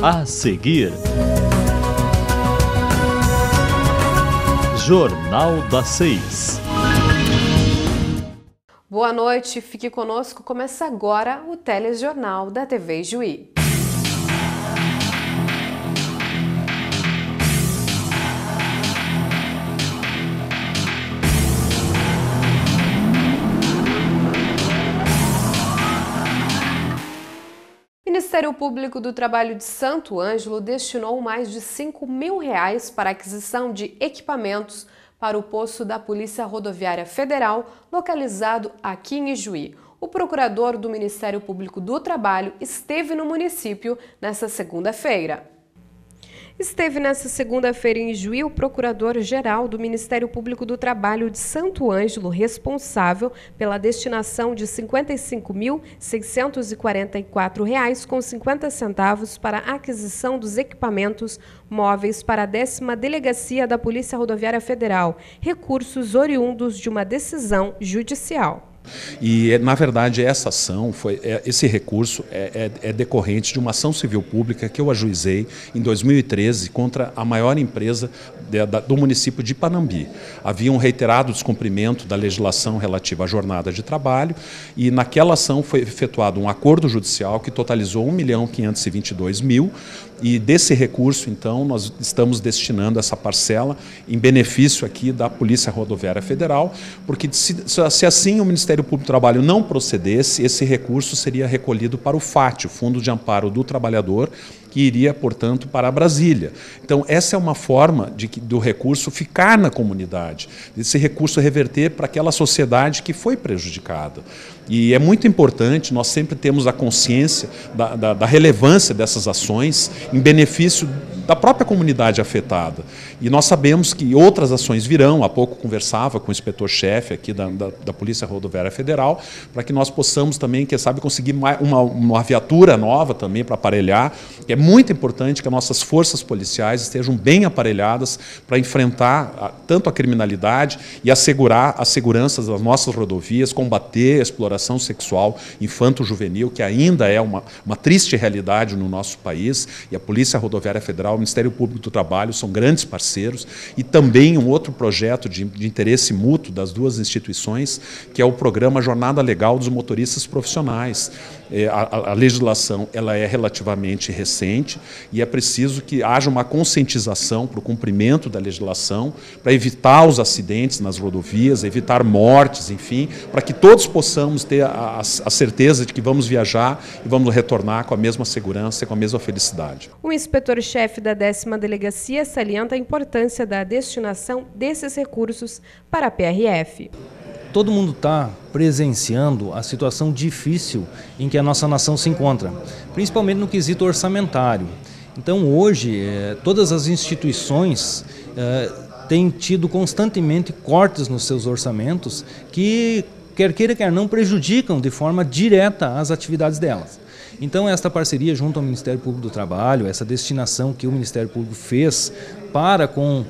A seguir, Jornal das 6. Boa noite, fique conosco. Começa agora o telejornal da TV Juí. O Ministério Público do Trabalho de Santo Ângelo destinou mais de R$5 mil para a aquisição de equipamentos para o posto da Polícia Rodoviária Federal, localizado aqui em Ijuí. O procurador do Ministério Público do Trabalho esteve no município nesta segunda-feira. Esteve nesta segunda-feira em Ijuí o procurador-geral do Ministério Público do Trabalho de Santo Ângelo, responsável pela destinação de R$ 55.644,50 para a aquisição dos equipamentos móveis para a 10ª Delegacia da Polícia Rodoviária Federal, recursos oriundos de uma decisão judicial. E, na verdade, essa ação, esse recurso é decorrente de uma ação civil pública que eu ajuizei em 2013 contra a maior empresa do município de Panambi. Havia um reiterado descumprimento da legislação relativa à jornada de trabalho e naquela ação foi efetuado um acordo judicial que totalizou R$1.522.000 e desse recurso, então, nós estamos destinando essa parcela em benefício aqui da Polícia Rodoviária Federal, porque se assim o Ministério Público do Trabalho não procedesse, esse recurso seria recolhido para o FAT, o Fundo de Amparo do Trabalhador, que iria, portanto, para Brasília. Então, essa é uma forma do recurso ficar na comunidade, desse recurso reverter para aquela sociedade que foi prejudicada. E é muito importante, nós sempre temos a consciência da relevância dessas ações em benefício da própria comunidade afetada. E nós sabemos que outras ações virão. Há pouco conversava com o inspetor-chefe aqui da Polícia Rodoviária Federal, para que nós possamos também, quem sabe, conseguir uma viatura nova também para aparelhar. É muito importante que as nossas forças policiais estejam bem aparelhadas para enfrentar tanto a criminalidade e assegurar a segurança das nossas rodovias, combater a exploração sexual infanto-juvenil, que ainda é uma triste realidade no nosso país, e a Polícia Rodoviária Federal, o Ministério Público do Trabalho são grandes parceiros, e também um outro projeto de interesse mútuo das duas instituições, que é o programa Jornada Legal dos Motoristas Profissionais. A legislação ela é relativamente recente e é preciso que haja uma conscientização para o cumprimento da legislação, para evitar os acidentes nas rodovias, evitar mortes, enfim, para que todos possamos ter a certeza de que vamos viajar e vamos retornar com a mesma segurança e com a mesma felicidade. O inspetor-chefe da 10ª Delegacia salienta a importância da destinação desses recursos para a PRF. Todo mundo está presenciando a situação difícil em que a nossa nação se encontra, principalmente no quesito orçamentário. Então, hoje, todas as instituições têm tido constantemente cortes nos seus orçamentos que, quer queira, quer não, prejudicam de forma direta as atividades delas. Então, esta parceria junto ao Ministério Público do Trabalho, essa destinação que o Ministério Público fez para com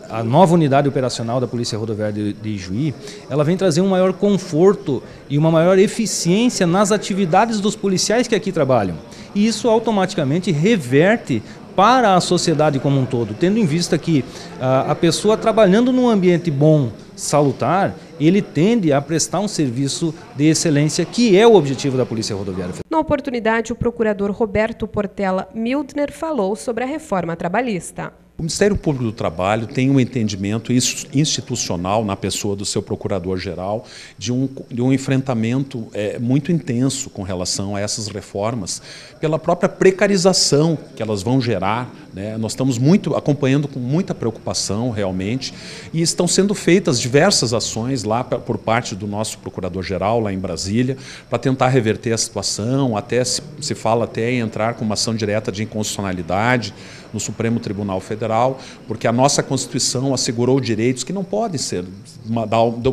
a nova unidade operacional da Polícia Rodoviária de Ijuí, ela vem trazer um maior conforto e uma maior eficiência nas atividades dos policiais que aqui trabalham. E isso automaticamente reverte para a sociedade como um todo, tendo em vista que a pessoa trabalhando num ambiente bom, salutar, ele tende a prestar um serviço de excelência, que é o objetivo da Polícia Rodoviária. Na oportunidade, o procurador Roberto Portela Mildner falou sobre a reforma trabalhista. O Ministério Público do Trabalho tem um entendimento institucional na pessoa do seu procurador-geral de um enfrentamento muito intenso com relação a essas reformas, pela própria precarização que elas vão gerar, né? Nós estamos acompanhando com muita preocupação realmente, e estão sendo feitas diversas ações lá por parte do nosso procurador-geral lá em Brasília para tentar reverter a situação, até se fala até em entrar com uma ação direta de inconstitucionalidade no Supremo Tribunal Federal, porque a nossa Constituição assegurou direitos que não podem ser,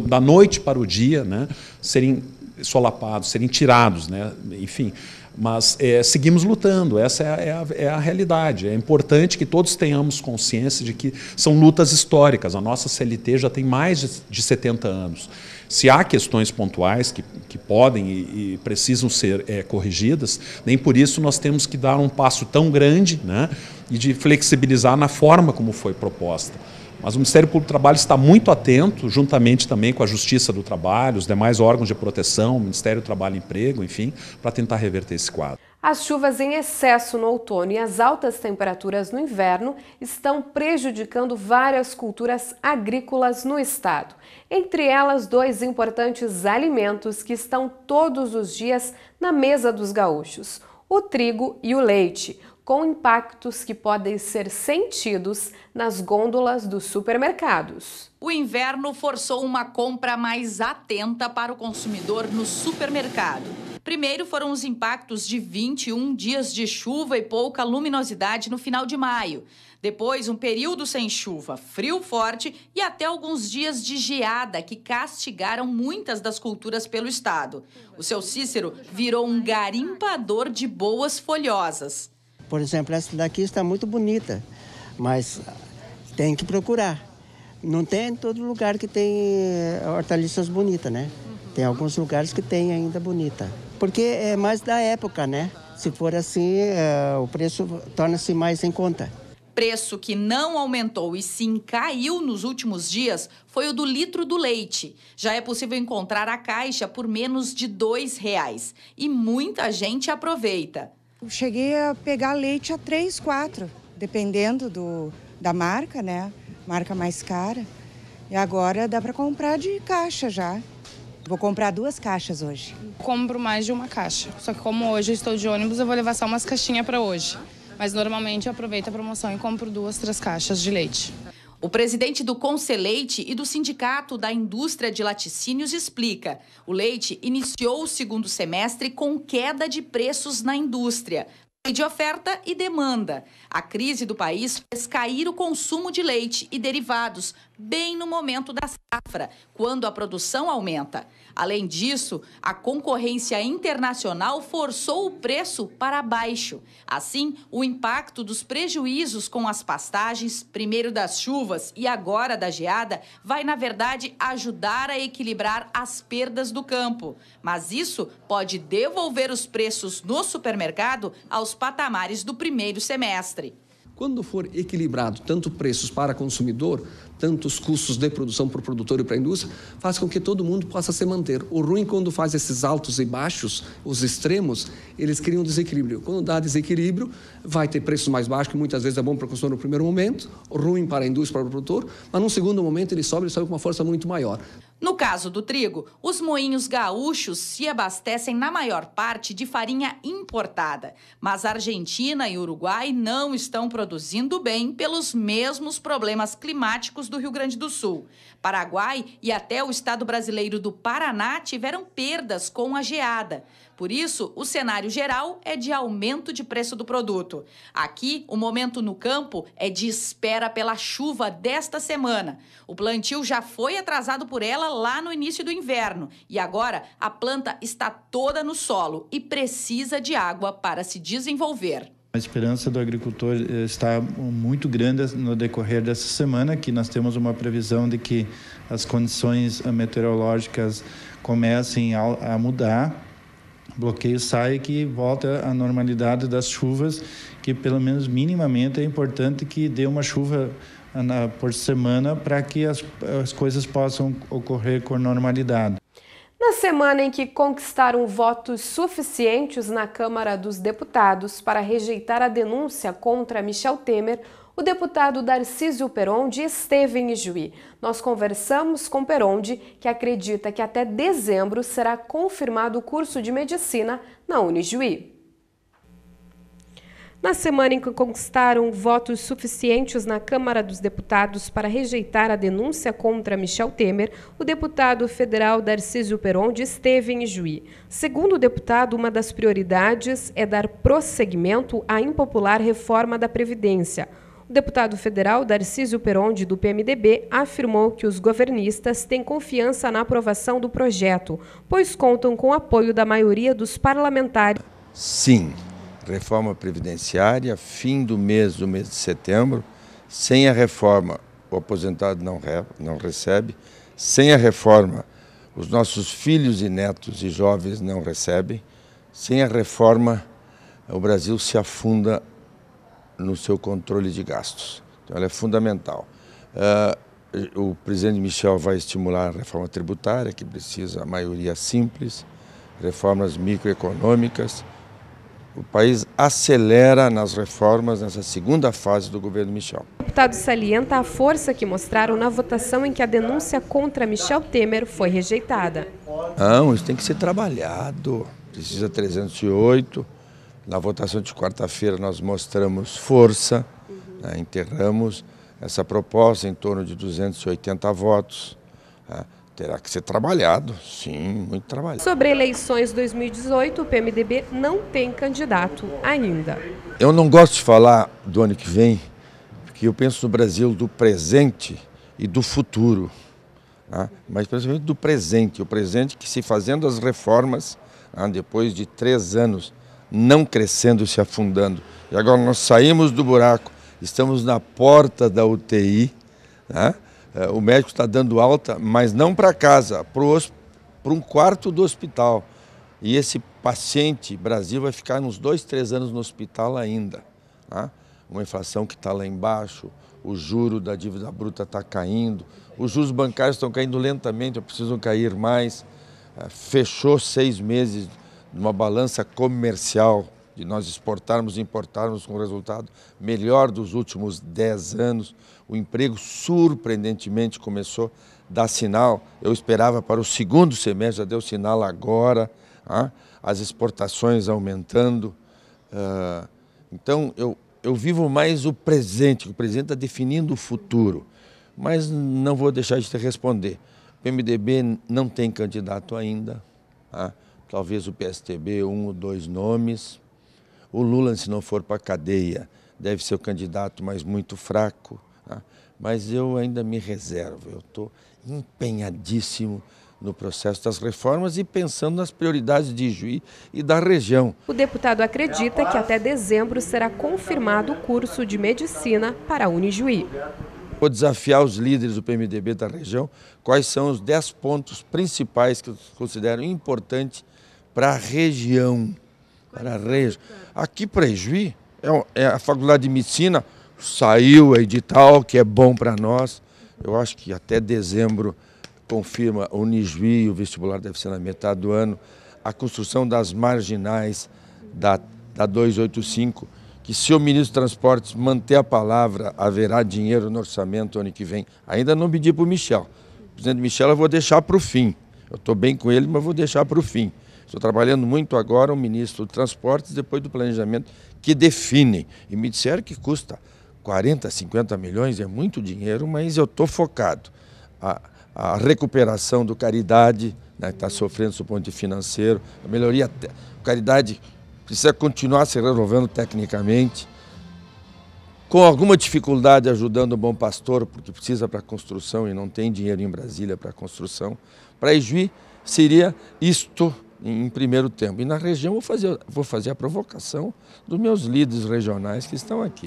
da noite para o dia, né, serem solapados, serem tirados, né? Enfim, Mas seguimos lutando, essa é a realidade. É importante que todos tenhamos consciência de que são lutas históricas. A nossa CLT já tem mais de 70 anos. Se há questões pontuais que podem e precisam ser corrigidas, nem por isso nós temos que dar um passo tão grande, né, e de flexibilizar na forma como foi proposta. Mas o Ministério Público do Trabalho está muito atento, juntamente também com a Justiça do Trabalho, os demais órgãos de proteção, o Ministério do Trabalho e Emprego, enfim, para tentar reverter esse quadro. As chuvas em excesso no outono e as altas temperaturas no inverno estão prejudicando várias culturas agrícolas no estado. Entre elas, 2 importantes alimentos que estão todos os dias na mesa dos gaúchos: o trigo e o leite, com impactos que podem ser sentidos nas gôndolas dos supermercados. O inverno forçou uma compra mais atenta para o consumidor no supermercado. Primeiro foram os impactos de 21 dias de chuva e pouca luminosidade no final de maio. Depois, um período sem chuva, frio forte e até alguns dias de geada que castigaram muitas das culturas pelo estado. O seu Cícero virou um garimpador de boas folhosas. Por exemplo, essa daqui está muito bonita, mas tem que procurar. Não tem em todo lugar que tem hortaliças bonitas, né? Tem alguns lugares que tem ainda bonita. Porque é mais da época, né? Se for assim, o preço torna-se mais em conta. Preço que não aumentou e sim caiu nos últimos dias foi o do litro do leite. Já é possível encontrar a caixa por menos de R$2 e muita gente aproveita. Eu cheguei a pegar leite a 3, 4, dependendo da marca, né? Marca mais cara. E agora dá para comprar de caixa já. Vou comprar 2 caixas hoje. Compro mais de uma caixa. Só que como hoje eu estou de ônibus, eu vou levar só umas caixinhas para hoje. Mas normalmente eu aproveito a promoção e compro 2, 3 caixas de leite. O presidente do Conceleite e do Sindicato da Indústria de Laticínios explica: o leite iniciou o segundo semestre com queda de preços na indústria, de oferta e demanda. A crise do país fez cair o consumo de leite e derivados, bem no momento da safra, quando a produção aumenta. Além disso, a concorrência internacional forçou o preço para baixo. Assim, o impacto dos prejuízos com as pastagens, primeiro das chuvas e agora da geada, vai, na verdade, ajudar a equilibrar as perdas do campo. Mas isso pode devolver os preços no supermercado aos patamares do primeiro semestre. Quando for equilibrado tanto preços para consumidor, tanto os custos de produção para o produtor e para a indústria, faz com que todo mundo possa se manter. O ruim, quando faz esses altos e baixos, os extremos, eles criam desequilíbrio. Quando dá desequilíbrio, vai ter preços mais baixos, que muitas vezes é bom para o consumidor no primeiro momento, ruim para a indústria, para o produtor, mas num segundo momento ele sobe com uma força muito maior. No caso do trigo, os moinhos gaúchos se abastecem na maior parte de farinha importada, mas Argentina e Uruguai não estão produzindo bem pelos mesmos problemas climáticos do Rio Grande do Sul. Paraguai e até o estado brasileiro do Paraná tiveram perdas com a geada. Por isso, o cenário geral é de aumento de preço do produto. Aqui, o momento no campo é de espera pela chuva desta semana. O plantio já foi atrasado por ela lá no início do inverno e agora a planta está toda no solo e precisa de água para se desenvolver. A esperança do agricultor está muito grande no decorrer dessa semana, que nós temos uma previsão de que as condições meteorológicas comecem a mudar. O bloqueio sai, que volta à normalidade das chuvas, que pelo menos minimamente é importante que dê uma chuva por semana para que as coisas possam ocorrer com normalidade. Na semana em que conquistaram votos suficientes na Câmara dos Deputados para rejeitar a denúncia contra Michel Temer, o deputado Darcísio Perondi esteve em Ijuí. Nós conversamos com Perondi, que acredita que até dezembro será confirmado o curso de medicina na Unijuí. Na semana em que conquistaram votos suficientes na Câmara dos Deputados para rejeitar a denúncia contra Michel Temer, o deputado federal Darcísio Perondi esteve em Ijuí. Segundo o deputado, uma das prioridades é dar prosseguimento à impopular reforma da Previdência. O deputado federal Darcísio Perondi, do PMDB, afirmou que os governistas têm confiança na aprovação do projeto, pois contam com o apoio da maioria dos parlamentares. Sim, reforma previdenciária, fim do mês de setembro. Sem a reforma, o aposentado não recebe. Sem a reforma, os nossos filhos e netos e jovens não recebem. Sem a reforma, o Brasil se afunda no seu controle de gastos. Então, ela é fundamental. O presidente Michel vai estimular a reforma tributária, que precisa a maioria simples, reformas microeconômicas. O país acelera nas reformas nessa segunda fase do governo Michel. O deputado salienta a força que mostraram na votação em que a denúncia contra Michel Temer foi rejeitada. Não, isso tem que ser trabalhado. Precisa 308. Na votação de quarta-feira nós mostramos força, né, enterramos essa proposta em torno de 280 votos. Né. Terá que ser trabalhado, sim, muito trabalhado. Sobre eleições 2018, o PMDB não tem candidato ainda. Eu não gosto de falar do ano que vem, porque eu penso no Brasil do presente e do futuro. Né? Mas principalmente do presente, o presente que se fazendo as reformas, depois de 3 anos, não crescendo e se afundando. E agora nós saímos do buraco, estamos na porta da UTI, né? O médico está dando alta, mas não para casa, para um quarto do hospital. E esse paciente, Brasil, vai ficar uns 2, 3 anos no hospital ainda. Né? Uma inflação que está lá embaixo, o juro da dívida bruta está caindo, os juros bancários estão caindo lentamente, precisam cair mais. Fechou 6 meses de uma balança comercial, de nós exportarmos e importarmos com resultado melhor dos últimos 10 anos. O emprego surpreendentemente começou a dar sinal. Eu esperava para o segundo semestre, já deu sinal agora. As exportações aumentando. Então, eu vivo mais o presente. O presente está definindo o futuro. Mas não vou deixar de te responder. O PMDB não tem candidato ainda. Talvez o PSTB, 1 ou 2 nomes. O Lula, se não for para a cadeia, deve ser o candidato, mas muito fraco. Mas eu ainda me reservo, eu estou empenhadíssimo no processo das reformas e pensando nas prioridades de Ijuí e da região. O deputado acredita que até dezembro será confirmado o curso de medicina para a Unijuí. Vou desafiar os líderes do PMDB da região, quais são os 10 pontos principais que eu considero importantes para a região. Aqui para Ijuí, é a Faculdade de Medicina, saiu o edital, que é bom para nós. Eu acho que até dezembro confirma o Unijuí, o vestibular deve ser na metade do ano. A construção das marginais da 285, que se o ministro dos Transportes manter a palavra, haverá dinheiro no orçamento ano que vem. Ainda não pedi para o Michel. O presidente Michel eu vou deixar para o fim. Eu estou bem com ele, mas vou deixar para o fim. Estou trabalhando muito agora o ministro dos Transportes, depois do planejamento, que define. E me disseram que custa 40, 50 milhões, é muito dinheiro, mas eu estou focado. A recuperação do Caridade, né, que está sofrendo do ponto de financeiro, a melhoria. Caridade precisa continuar se resolvendo tecnicamente, com alguma dificuldade ajudando o Bom Pastor, porque precisa para a construção e não tem dinheiro em Brasília para a construção. Para Ijuí seria isto em primeiro tempo. E na região vou fazer a provocação dos meus líderes regionais que estão aqui.